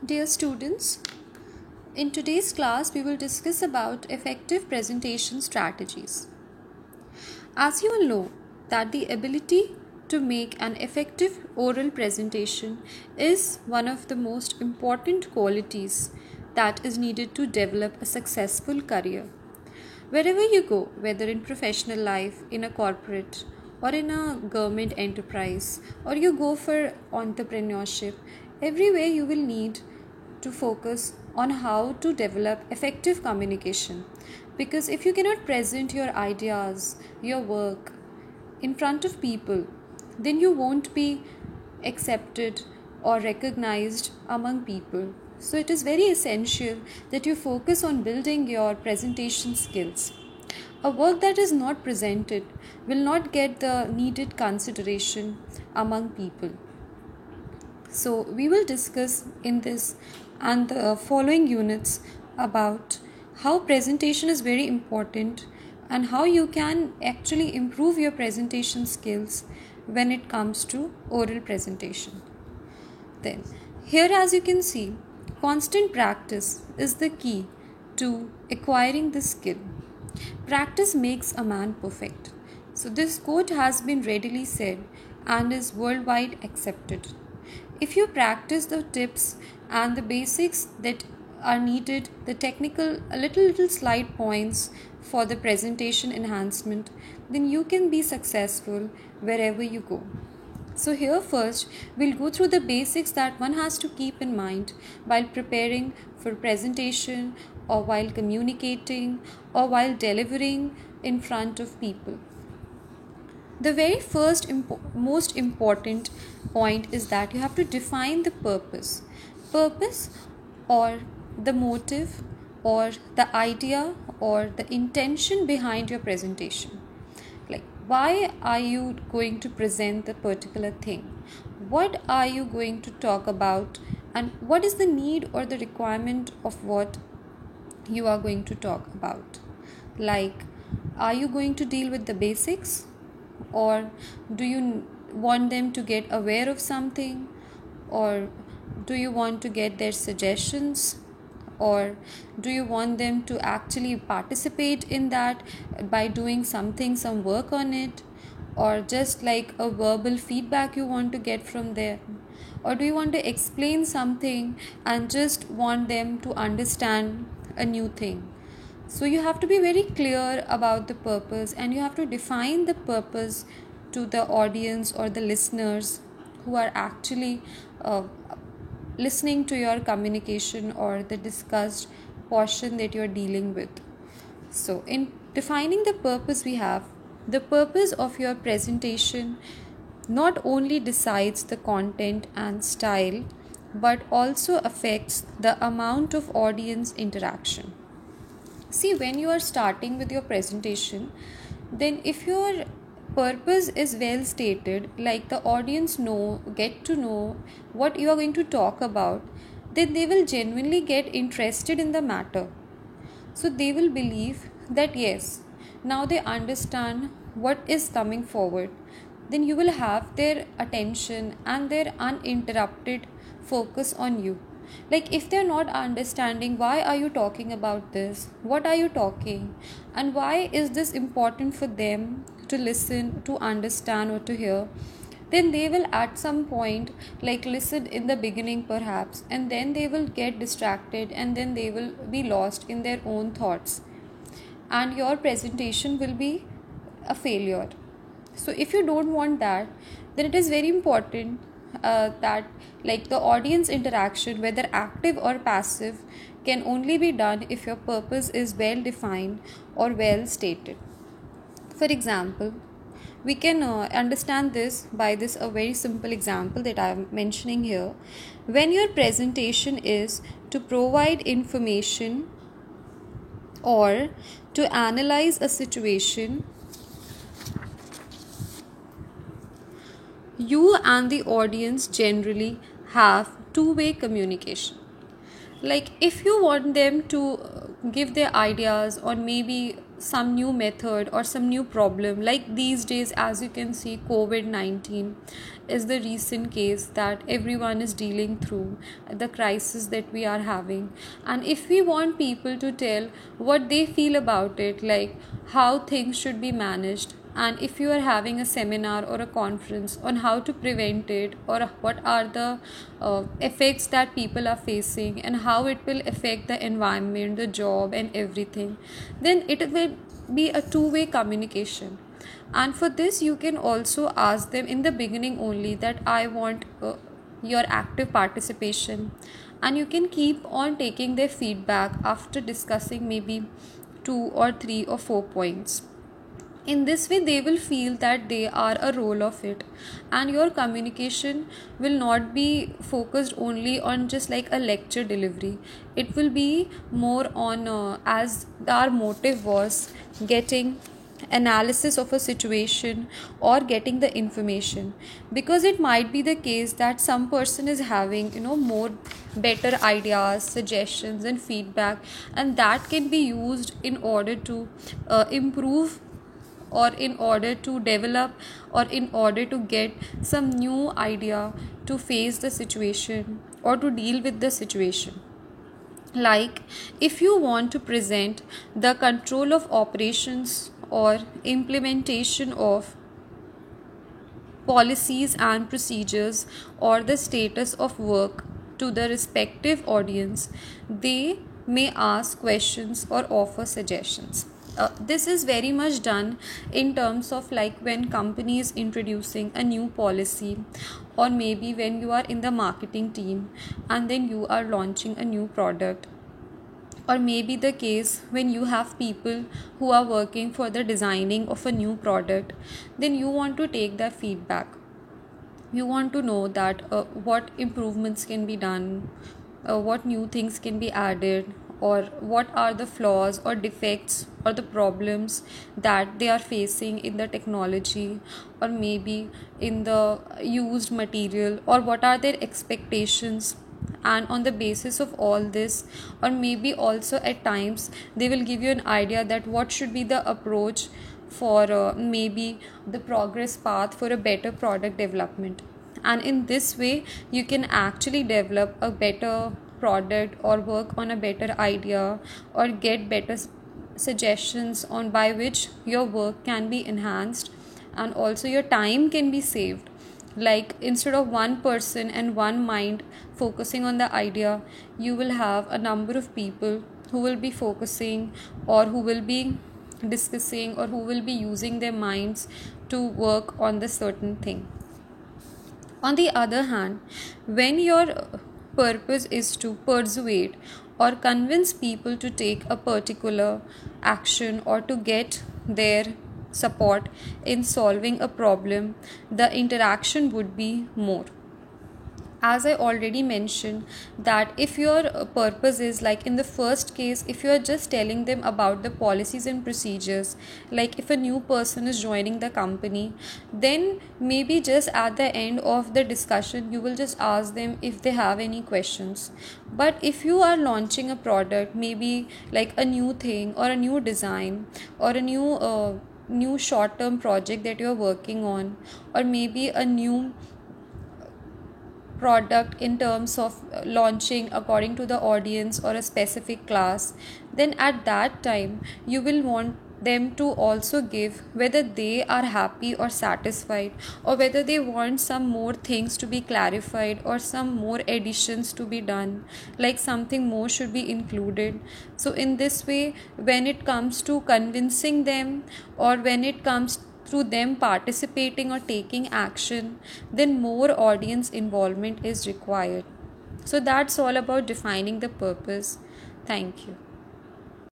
Dear students, in today's class we will discuss about effective presentation strategies. As you all know that the ability to make an effective oral presentation is one of the most important qualities that is needed to develop a successful career. Wherever you go, whether in professional life, in a corporate, or in a government enterprise, or you go for entrepreneurship, everywhere you will need to focus on how to develop effective communication. Because if you cannot present your ideas, your work in front of people, then you won't be accepted or recognized among people. So it is very essential that you focus on building your presentation skills. A work that is not presented will not get the needed consideration among people. So we will discuss in this and the following units about how presentation is very important and how you can actually improve your presentation skills when it comes to oral presentation. Then, here as you can see, constant practice is the key to acquiring this skill. Practice makes a man perfect. So this quote has been readily said and is worldwide accepted. If you practice the tips and the basics that are needed, the technical little slight points for the presentation enhancement, then you can be successful wherever you go. So here first we'll go through the basics that one has to keep in mind while preparing for presentation or while communicating or while delivering in front of people. The very first most important point is that you have to define the purpose. Purpose or the motive or the idea or the intention behind your presentation. Like, why are you going to present the particular thing? What are you going to talk about? And what is the need or the requirement of what you are going to talk about? Like, are you going to deal with the basics? Or do you want them to get aware of something? Or do you want to get their suggestions? Or do you want them to actually participate in that by doing something, some work on it? Or just like a verbal feedback you want to get from them? Or do you want to explain something and just want them to understand a new thing? So you have to be very clear about the purpose and you have to define the purpose to the audience or the listeners who are actually listening to your communication or the discussed portion that you're dealing with. So in defining the purpose we have, the purpose of your presentation not only decides the content and style but also affects the amount of audience interaction. See, when you are starting with your presentation, then if your purpose is well stated, like the audience get to know what you are going to talk about, then they will genuinely get interested in the matter. So they will believe that yes, now they understand what is coming forward. Then you will have their attention and their uninterrupted focus on you. Like, if they're not understanding why are you talking about this, what are you talking, and why is this important for them to listen, to understand, or to hear, then they will at some point like listen in the beginning perhaps, and then they will get distracted and then they will be lost in their own thoughts and your presentation will be a failure. So if you don't want that, then it is very important that like the audience interaction, whether active or passive, can only be done if your purpose is well defined or well stated. For example, we can understand this by this a very simple example that I am mentioning here. When your presentation is to provide information or to analyze a situation, you and the audience generally have two-way communication. Like, if you want them to give their ideas or maybe some new method or some new problem. Like these days, as you can see, COVID-19 is the recent case that everyone is dealing through, the crisis that we are having. And if we want people to tell what they feel about it, like how things should be managed, and if you are having a seminar or a conference on how to prevent it, or what are the effects that people are facing and how it will affect the environment, the job and everything, then it will be a two-way communication. And for this you can also ask them in the beginning only that I want your active participation, and you can keep on taking their feedback after discussing maybe 2 or 3 or 4 points. In this way they will feel that they are a role of it, and your communication will not be focused only on just like a lecture delivery. It will be more on as our motive was getting analysis of a situation or getting the information, because it might be the case that some person is having more better ideas, suggestions and feedback, and that can be used in order to improve, or in order to develop, or in order to get some new idea to face the situation or to deal with the situation. Like if you want to present the control of operations or implementation of policies and procedures, or the status of work to the respective audience, they may ask questions or offer suggestions. This is very much done in terms of like when company is introducing a new policy, or maybe when you are in the marketing team and then you are launching a new product, or maybe the case when you have people who are working for the designing of a new product, then you want to take their feedback. You want to know that what improvements can be done, what new things can be added, or what are the flaws or defects or the problems that they are facing in the technology, or maybe in the used material, or what are their expectations. And on the basis of all this, or maybe also at times they will give you an idea that what should be the approach for maybe the progress path for a better product development. And in this way you can actually develop a better product, or work on a better idea, or get better suggestions on by which your work can be enhanced, and also your time can be saved. Like instead of one person and one mind focusing on the idea, you will have a number of people who will be focusing, or who will be discussing, or who will be using their minds to work on the certain thing. On the other hand, when your purpose is to persuade or convince people to take a particular action, or to get their support in solving a problem, the interaction would be more. As I already mentioned, that if your purpose is like in the first case, if you are just telling them about the policies and procedures, like if a new person is joining the company, then maybe just at the end of the discussion you will just ask them if they have any questions. But if you are launching a product, maybe like a new thing or a new design, or a new short term project that you are working on, or maybe a new product in terms of launching according to the audience or a specific class, then at that time you will want them to also give whether they are happy or satisfied, or whether they want some more things to be clarified, or some more additions to be done, like something more should be included. So in this way, when it comes to convincing them, or when it comes through them participating or taking action, then more audience involvement is required. So that's all about defining the purpose. Thank you.